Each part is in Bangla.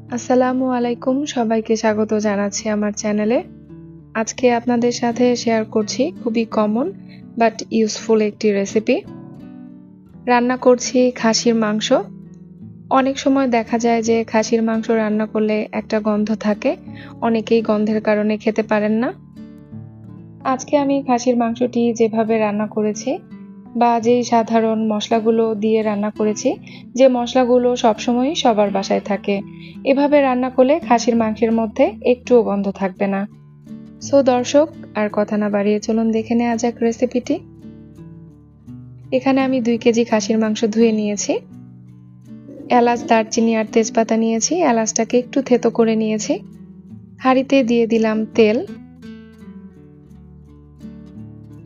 আসসালামু আলাইকুম, সবাইকে স্বাগত জানাচ্ছি আমার চ্যানেলে। আজকে আপনাদের সাথে শেয়ার করছি খুবই কমন বাট ইউজফুল একটি রেসিপি। রান্না করছি খাসির মাংস। অনেক সময় দেখা যায় যে খাসির মাংস রান্না করলে একটা গন্ধ থাকে, অনেকেই গন্ধের কারণে খেতে পারেন না। আজকে আমি খাসির মাংসটি যেভাবে রান্না করেছি বা যেই সাধারণ মশলাগুলো দিয়ে রান্না করেছি, যে মশলাগুলো সবসময়ই সবার বাসায় থাকে, এভাবে রান্না করলে খাসির মাংসের মধ্যে একটুও গন্ধ থাকবে না। সো দর্শক, আর কথা না বাড়িয়ে চলুন দেখে নেওয়া যাক রেসিপিটি। এখানে আমি 2 কেজি খাসির মাংস ধুয়ে নিয়েছি। এলাচ, দারচিনি আর তেজপাতা নিয়েছি। এলাচটাকে একটু থেতো করে নিয়েছি। হাঁড়িতে দিয়ে দিলাম তেল।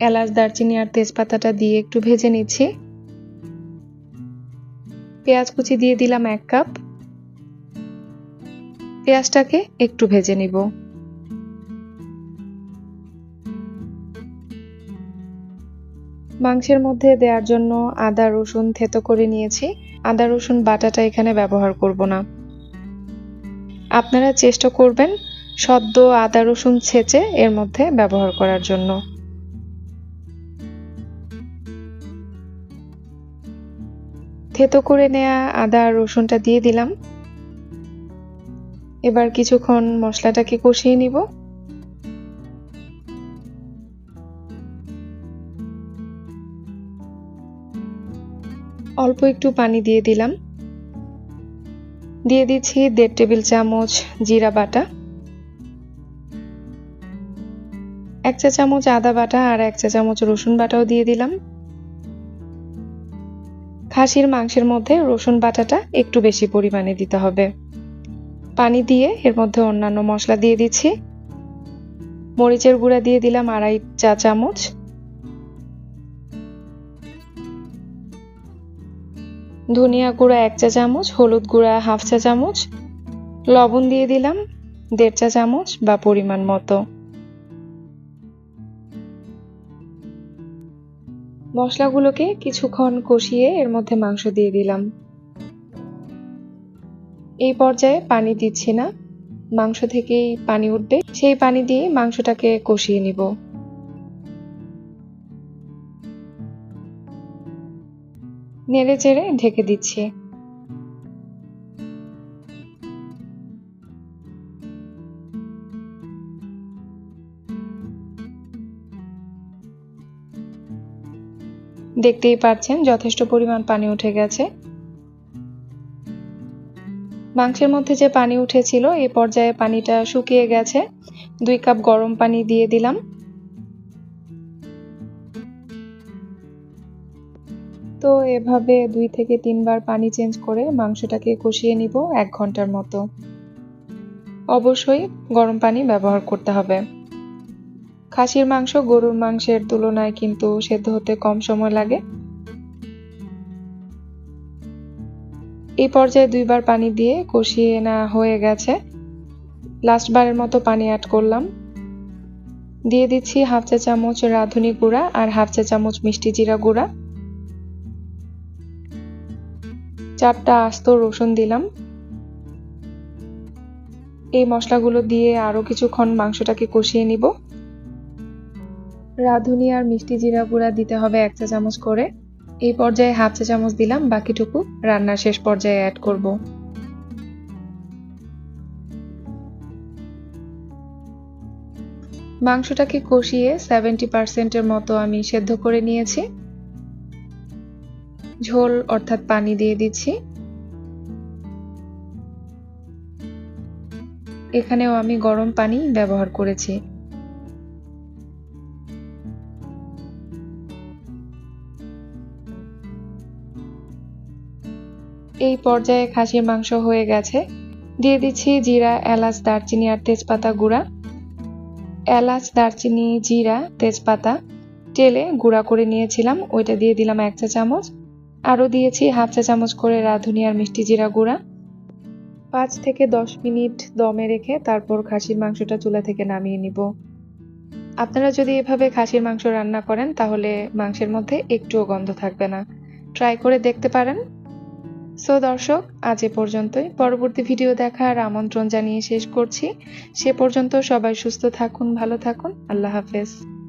এলাচ, দারচিনি আর তেজপাতাটা দিয়ে একটু ভেজে নিচ্ছি। পেঁয়াজ কুচি দিয়ে দিলাম 1 কাপ। পেঁয়াজটাকে একটু ভেজে নিব। মাংসের মধ্যে দেওয়ার জন্য আদা রসুন থেতো করে নিয়েছি। আদা রসুন বাটাটা এখানে ব্যবহার করব না। আপনারা চেষ্টা করবেন সদ্য আদা রসুন ছেঁচে এর মধ্যে ব্যবহার করার জন্য। থেতো করে নেওয়া আদা রসুনটা দিয়ে দিলাম। এবার কিছুক্ষণ মশলাটাকে কষিয়ে নিব। অল্প একটু পানি দিয়ে দিলাম। দিয়ে দিচ্ছি 1.5 টেবিল চামচ জিরা বাটা, 1 চা চামচ আদা বাটা আর 1 চা চামচ রসুন বাটাও দিয়ে দিলাম। খাসির মাংসের মধ্যে রসুন বাটাটা একটু বেশি পরিমাণে দিতে হবে। পানি দিয়ে এর মধ্যে অন্যান্য মশলা দিয়ে দিচ্ছি। মরিচের গুঁড়া দিয়ে দিলাম 2.5 চা চামচ, ধনিয়া গুঁড়া 1 চা চামচ, হলুদ গুঁড়া 1/2 চা চামচ, লবণ দিয়ে দিলাম 1.5 চা চামচ বা পরিমাণ মতো। মশলাগুলোকে কিছুক্ষণ কষিয়ে এর মধ্যে মাংস দিয়ে দিলাম। এই পর্যায়ে পানি দিচ্ছি না, মাংস থেকেই পানি উঠবে, সেই পানি দিয়ে মাংসটাকে কষিয়ে নিব। নেড়ে চেড়ে ঢেকে দিচ্ছি। দেখতেই পাচ্ছেন যথেষ্ট পরিমাণ পানি উঠে গেছে। মাংসের মধ্যে যে পানি উঠেছিল এই পর্যায়ে পানিটা শুকিয়ে গেছে। 2 কাপ গরম পানি দিয়ে দিলাম। তো এভাবে 2 থেকে 3 বার পানি চেঞ্জ করে মাংসটাকে কষিয়ে নিব 1 ঘন্টার মতো। অবশ্যই গরম পানি ব্যবহার করতে হবে। খাসির মাংস গরুর মাংসের তুলনায় কিন্তু সেদ্ধ হতে কম সময় লাগে। এই পর্যায়ে 2 বার পানি দিয়ে কষিয়ে নেওয়া হয়ে গেছে। লাস্ট বারের মতো পানি অ্যাড করলাম। দিয়ে দিচ্ছি 1/2 চা চামচ রাঁধুনি গুঁড়া আর 1/2 চা চামচ মিষ্টি জিরা গুঁড়া। 4টা আস্ত রসুন দিলাম। এই মশলাগুলো দিয়ে আরো কিছুক্ষণ মাংসটাকে কষিয়ে নিব। রাঁধুনি আর মিষ্টি জিরা গুঁড়া দিতে হবে 1 চা চামচ করে। এই পর্যায়ে 1/2 চা চামচ দিলাম, বাকিটুকু রান্নার শেষ পর্যায়ে অ্যাড করব। মাংসটাকে কষিয়ে 70% এর মতো আমি সেদ্ধ করে নিয়েছি। ঝোল অর্থাৎ পানি দিয়ে দিচ্ছি। এখানেও আমি গরম পানি ব্যবহার করেছি। এই পর্যায়ে খাসির মাংস হয়ে গেছে। দিয়ে দিচ্ছি জিরা, এলাচ, দারচিনি আর তেজপাতা গুঁড়া। এলাচ, দারচিনি, জিরা, তেজপাতা তেলে গুঁড়া করে নিয়েছিলাম, ওইটা দিয়ে দিলাম 1 চা চামচ। আরও দিয়েছি 1/2 চা চামচ করে রাঁধুনি আর মিষ্টি জিরা গুঁড়া। 5 থেকে 10 মিনিট দমে রেখে তারপর খাসির মাংসটা চুলা থেকে নামিয়ে নিব। আপনারা যদি এভাবে খাসির মাংস রান্না করেন তাহলে মাংসের মধ্যে একটুও গন্ধ থাকবে না। ট্রাই করে দেখতে পারেন। সো দর্শক, আজ এ পর্যন্তই। পরবর্তী ভিডিও দেখার আমন্ত্রণ জানিয়ে শেষ করছি। সে পর্যন্ত সবাই সুস্থ থাকুন, ভালো থাকুন। আল্লাহ হাফেজ।